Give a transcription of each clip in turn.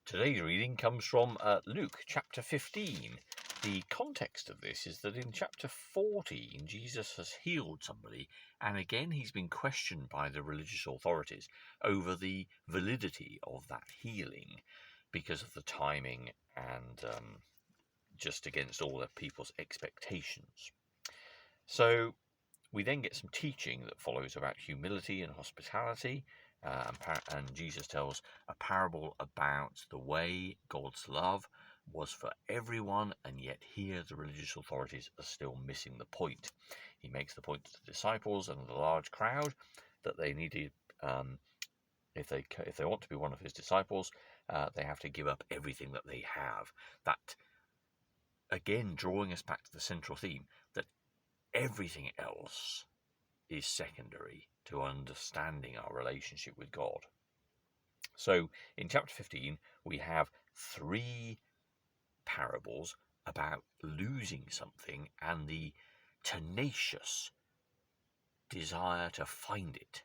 Today's reading comes from Luke chapter 15. The context of this is that in chapter 14, Jesus has healed somebody, and again he's been questioned by the religious authorities over the validity of that healing because of the timing and just against all the people's expectations. So we then get some teaching that follows about humility and hospitality. And Jesus tells a parable about the way God's love was for everyone, and yet here the religious authorities are still missing the point. He makes the point to the disciples and the large crowd that they needed, if they want to be one of his disciples, they have to give up everything that they have. That, again, drawing us back to the central theme, that everything else is secondary to understanding our relationship with God. So in chapter 15, we have 3 parables about losing something and the tenacious desire to find it,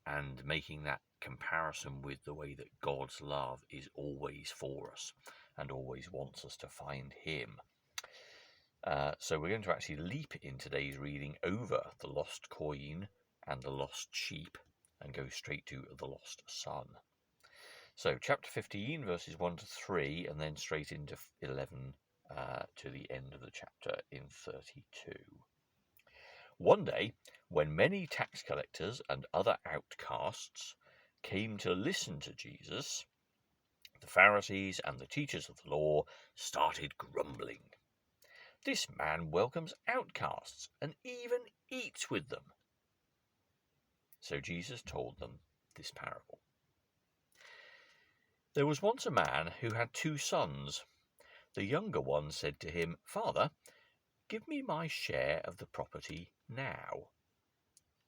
and making that comparison with the way that God's love is always for us and always wants us to find him. So we're going to actually leap in today's reading over the lost coin and the lost sheep and go straight to the lost son. So chapter 15 verses 1 to 3 and then straight into 11 to the end of the chapter in 32. One day, when many tax collectors and other outcasts came to listen to Jesus, the Pharisees and the teachers of the law started grumbling. "This man welcomes outcasts and even eats with them." So Jesus told them this parable. There was once a man who had 2 sons. The younger one said to him, "Father, give me my share of the property now."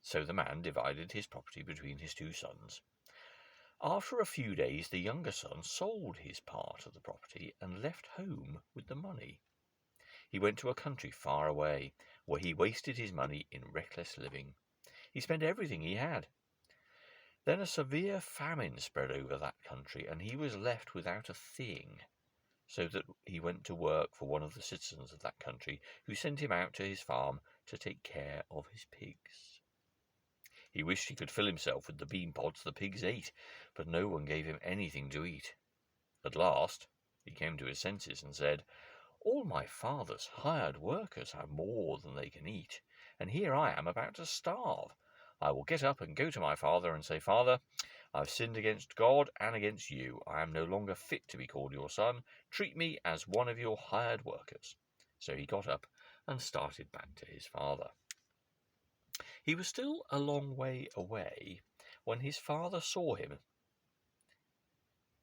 So the man divided his property between his 2 sons. After a few days, the younger son sold his part of the property and left home with the money. He went to a country far away, where he wasted his money in reckless living. He spent everything he had. Then a severe famine spread over that country, and he was left without a thing, so that he went to work for one of the citizens of that country, who sent him out to his farm to take care of his pigs. He wished he could fill himself with the bean pods the pigs ate, but no one gave him anything to eat. At last he came to his senses and said, "All my father's hired workers have more than they can eat, and here I am about to starve. I will get up and go to my father and say, 'Father, I've sinned against God and against you. I am no longer fit to be called your son. Treat me as one of your hired workers.' So he got up and started back to his father. He was still a long way away when his father saw him.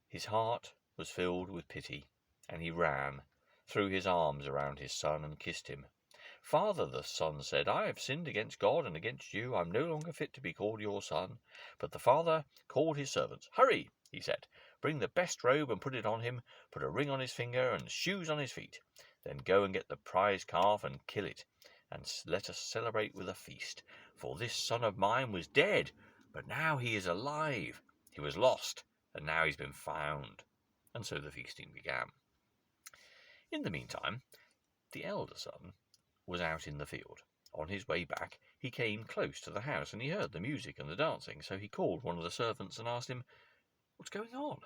His heart was filled with pity, and he ran, threw his arms around his son and kissed him. 'Father,' the son said, 'I have sinned against God and against you. I am no longer fit to be called your son.' But the father called his servants. 'Hurry,' he said, 'bring the best robe and put it on him, put a ring on his finger and shoes on his feet. Then go and get the prize calf and kill it, and let us celebrate with a feast. For this son of mine was dead, but now he is alive. He was lost, and now he's been found.' And so the feasting began. In the meantime, the elder son was out in the field. On his way back, he came close to the house, and he heard the music and the dancing. So he called one of the servants and asked him, 'What's going on?'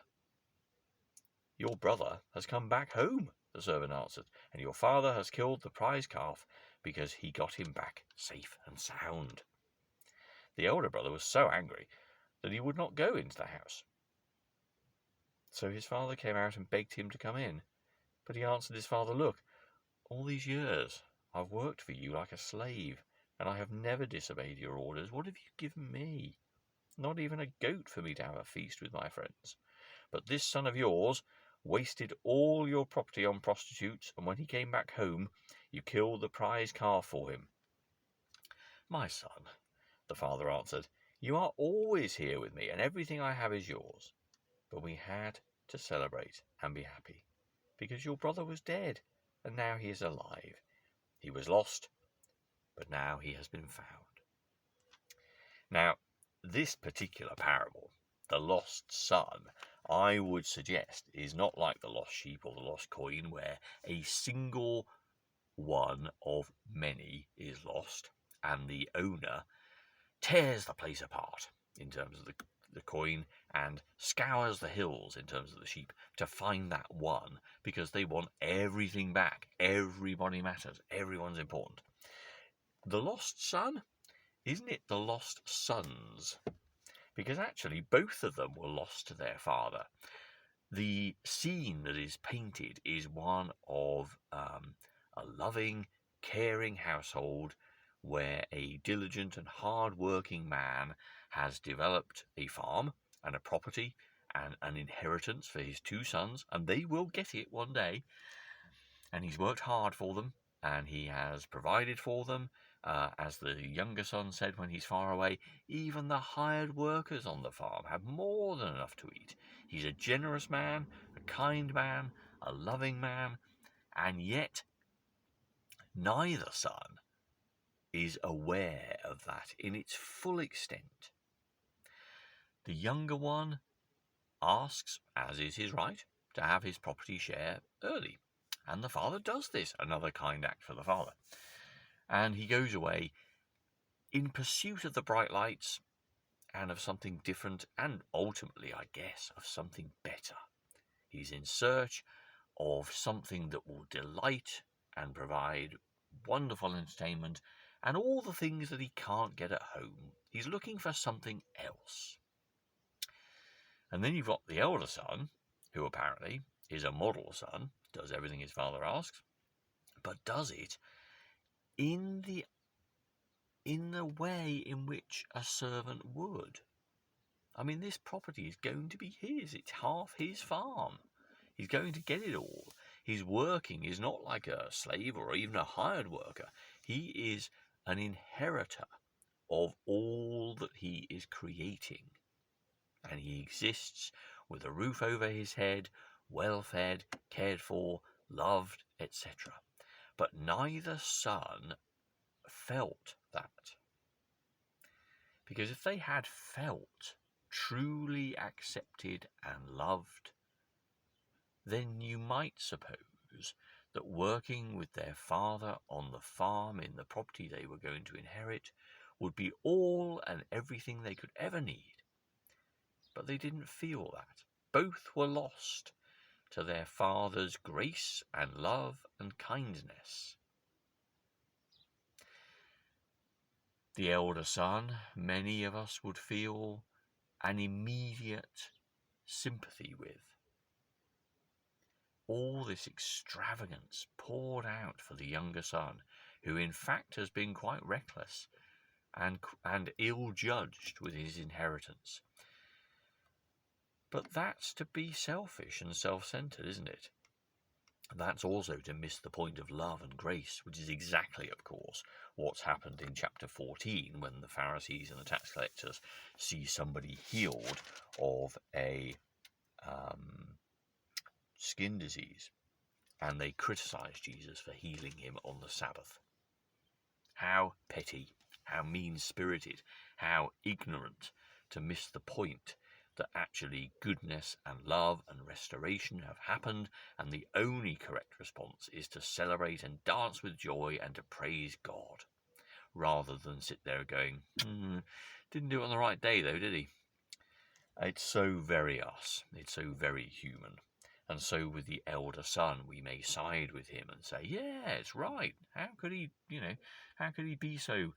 'Your brother has come back home,' the servant answered, 'and your father has killed the prize calf because he got him back safe and sound.' The elder brother was so angry that he would not go into the house. So his father came out and begged him to come in. But he answered his father, 'Look, all these years I've worked for you like a slave, and I have never disobeyed your orders. What have you given me? Not even a goat for me to have a feast with my friends. But this son of yours wasted all your property on prostitutes, and when he came back home, you killed the prize calf for him.' 'My son,' the father answered, 'you are always here with me, and everything I have is yours. But we had to celebrate and be happy, because your brother was dead, and now he is alive. He was lost, but now he has been found.' Now, this particular parable, the lost son, I would suggest is not like the lost sheep or the lost coin, where a single one of many is lost and the owner tears the place apart in terms of the coin and scours the hills in terms of the sheep to find that one, because they want everything back. Everybody matters. Everyone's important. The lost son, isn't it the lost sons? Because actually both of them were lost to their father. The scene that is painted is one of a loving, caring household where a diligent and hard-working man has developed a farm and a property and an inheritance for his two sons, and they will get it one day. And he's worked hard for them, and he has provided for them. As the younger son said when he's far away, even the hired workers on the farm have more than enough to eat. He's a generous man, a kind man, a loving man, and yet neither son is aware of that in its full extent. The younger one asks, as is his right, to have his property share early. And the father does this, another kind act for the father. And he goes away in pursuit of the bright lights and of something different, and ultimately, I guess, of something better. He's in search of something that will delight and provide wonderful entertainment and all the things that he can't get at home. He's looking for something else. And then you've got the elder son, who apparently is a model son, does everything his father asks, but does it in the way in which a servant would. I mean, this property is going to be his. It's half his farm. He's going to get it all. His working is not like a slave or even a hired worker. He is an inheritor of all that he is creating. And he exists with a roof over his head, well fed, cared for, loved, etc. But neither son felt that. Because if they had felt truly accepted and loved, then you might suppose that working with their father on the farm in the property they were going to inherit would be all and everything they could ever need. But they didn't feel that. Both were lost to their father's grace and love and kindness. The elder son, many of us would feel an immediate sympathy with. All this extravagance poured out for the younger son, who in fact has been quite reckless and ill-judged with his inheritance. But that's to be selfish and self-centered, isn't it? That's also to miss the point of love and grace, which is exactly, of course, what's happened in chapter 14 when the Pharisees and the tax collectors see somebody healed of a skin disease, and they criticize Jesus for healing him on the Sabbath. How petty, how mean-spirited, how ignorant to miss the point that actually goodness and love and restoration have happened, and the only correct response is to celebrate and dance with joy and to praise God, rather than sit there going, didn't do it on the right day though, did he? It's so very us. It's so very human. And so with the elder son, we may side with him and say, yeah, it's right. How could he be so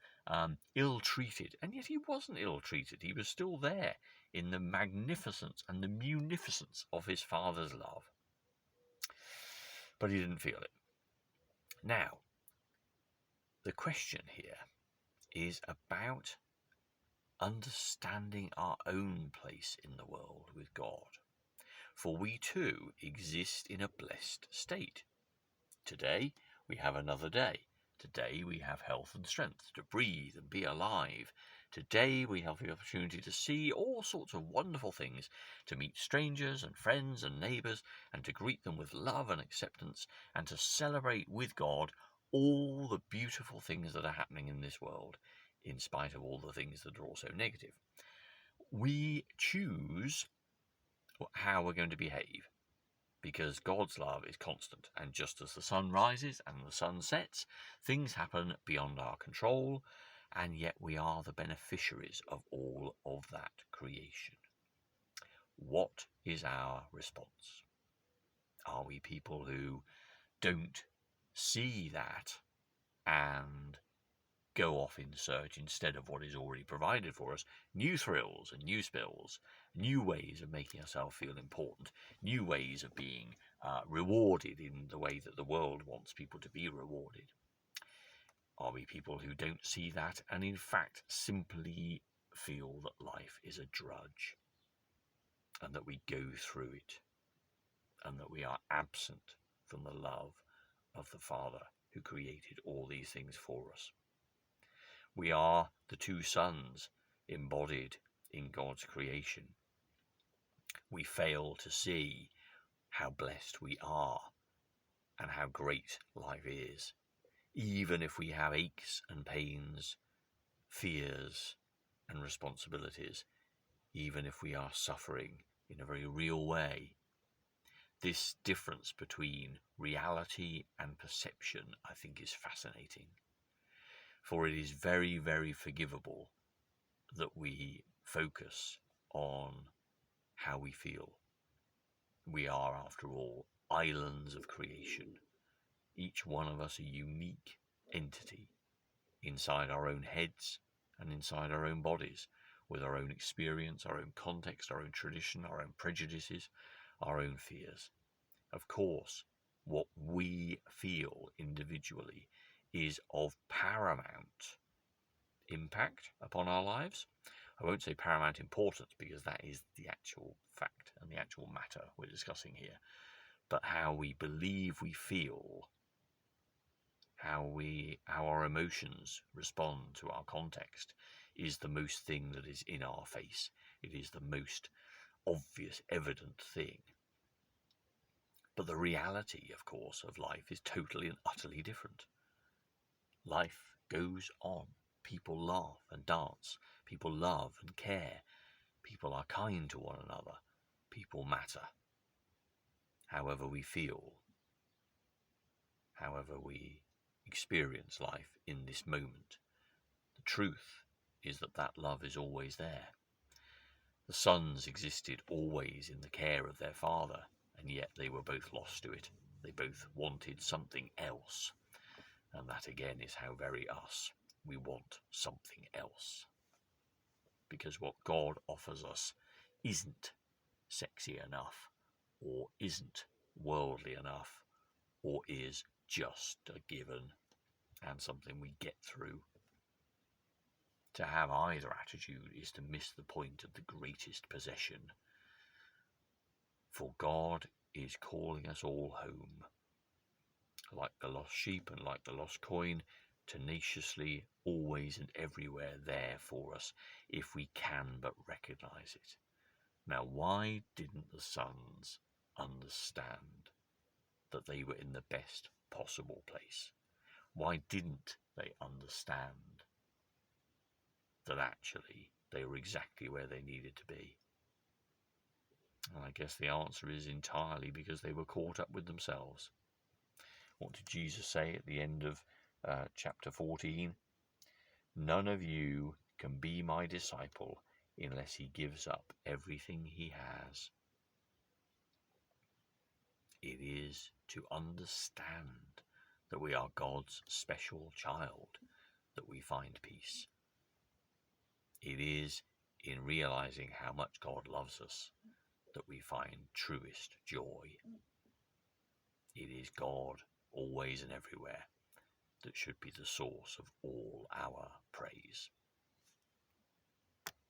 ill-treated? And yet he wasn't ill-treated. He was still there in the magnificence and the munificence of his father's love. But he didn't feel it. Now, the question here is about understanding our own place in the world with God. For we too exist in a blessed state. Today we have another day. Today we have health and strength to breathe and be alive. Today we have the opportunity to see all sorts of wonderful things, to meet strangers and friends and neighbours, and to greet them with love and acceptance, and to celebrate with God all the beautiful things that are happening in this world, in spite of all the things that are also negative. We choose how we're going to behave. Because God's love is constant, and just as the sun rises and the sun sets, things happen beyond our control, and yet we are the beneficiaries of all of that creation. What is our response? Are we people who don't see that and go off in search, instead of what is already provided for us, new thrills and new spills, new ways of making ourselves feel important, new ways of being rewarded in the way that the world wants people to be rewarded? Are we people who don't see that and in fact simply feel that life is a drudge and that we go through it and that we are absent from the love of the Father who created all these things for us? We are the two sons embodied in God's creation. We fail to see how blessed we are and how great life is, even if we have aches and pains, fears and responsibilities, even if we are suffering in a very real way. This difference between reality and perception, I think, is fascinating. For it is very, very forgivable that we focus on how we feel. We are, after all, islands of creation, each one of us a unique entity inside our own heads and inside our own bodies, with our own experience, our own context, our own tradition, our own prejudices, our own fears. Of course, what we feel individually is of paramount impact upon our lives. I won't say paramount importance, because that is the actual fact and the actual matter we're discussing here. But how we believe we feel, how our emotions respond to our context, is the most thing that is in our face. It is the most obvious, evident thing. But the reality, of course, of life is totally and utterly different. Life goes on. People laugh and dance. People love and care. People are kind to one another. People matter. However we feel, however we experience life in this moment, the truth is that that love is always there. The sons existed always in the care of their father, and yet they were both lost to it. They both wanted something else. And that again is how very us. We want something else. Because what God offers us isn't sexy enough, or isn't worldly enough, or is just a given and something we get through. To have either attitude is to miss the point of the greatest possession. For God is calling us all home. Like the lost sheep and like the lost coin, tenaciously, always and everywhere there for us, if we can but recognize it. Now, why didn't the sons understand that they were in the best possible place? Why didn't they understand that actually they were exactly where they needed to be? And I guess the answer is entirely because they were caught up with themselves. What did Jesus say at the end of chapter 14? None of you can be my disciple unless he gives up everything he has. It is to understand that we are God's special child that we find peace. It is in realizing how much God loves us that we find truest joy. It is God, always and everywhere, that should be the source of all our praise.